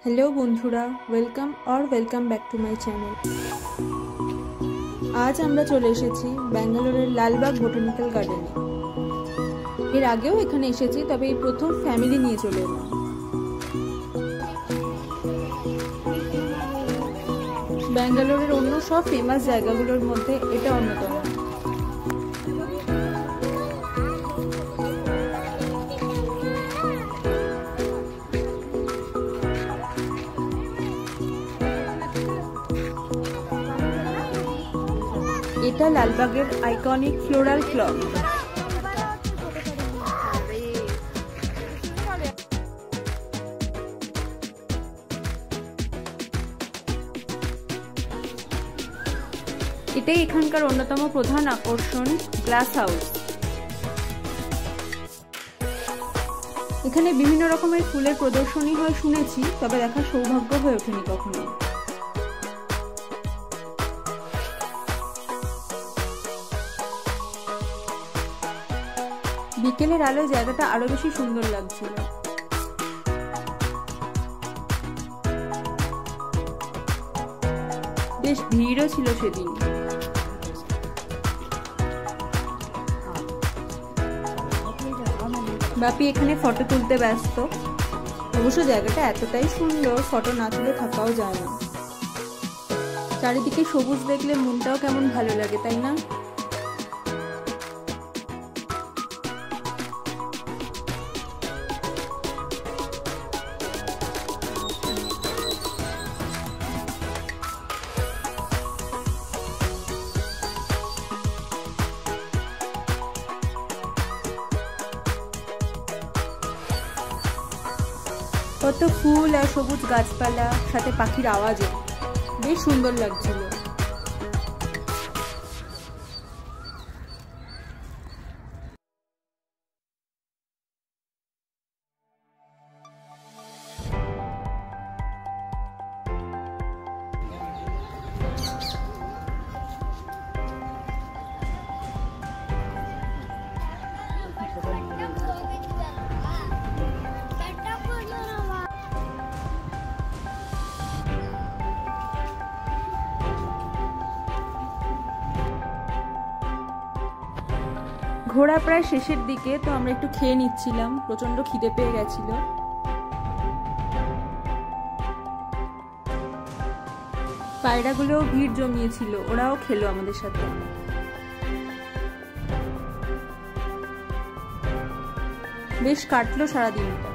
Hello বন্ধুরা, welcome back to my channel. আজ আমরা চলে এসেছি ব্যাঙ্গালোরের লালবাগ বোটানিক্যাল গার্ডেনে। এর আগেও এখানে এসেছি, তবে এই প্রথম ফ্যামিলি নিয়ে চলে এলাম। ব্যাঙ্গালোরের অন্য সব ফেমাস জায়গাগুলোর মধ্যে এটা অন্যতম। এটা লালবাগের আইকনিক ফ্লোরাল ক্লাব। এটাই এখানকার অন্যতম প্রধান আকর্ষণ, গ্লাস হাউস। এখানে বিভিন্ন রকমের ফুলের প্রদর্শনী হয় শুনেছি, তবে দেখার সৌভাগ্য হয়ে ওঠেনি কখনো। বিকেলের আলোয় জায়গাটা আরো বেশি সুন্দর লাগছিল। বেশ ভিড়ও ছিল সেদিন। বাপি এখানে ফটো তুলতে ব্যস্ত। অবশ্য জায়গাটা এতটাই সুন্দর, ফটো না তুলে থাকাও যায় না। চারিদিকে সবুজ দেখলে মনটাও কেমন ভালো লাগে, তাই না? কত ফুল আর সবুজ গাছপালা, সাথে পাখির আওয়াজও বেশ সুন্দর লাগছিল। ঘোরা প্রায় শেষের দিকে, তো আমরা একটু খেয়ে নিচ্ছিলাম, প্রচন্ড খিদে পেয়ে গেছিল। পায়রাগুলোও ভিড় জমিয়েছিল, ওরাও খেলো আমাদের সাথে। বেশ কাটলো সারাদিনটা।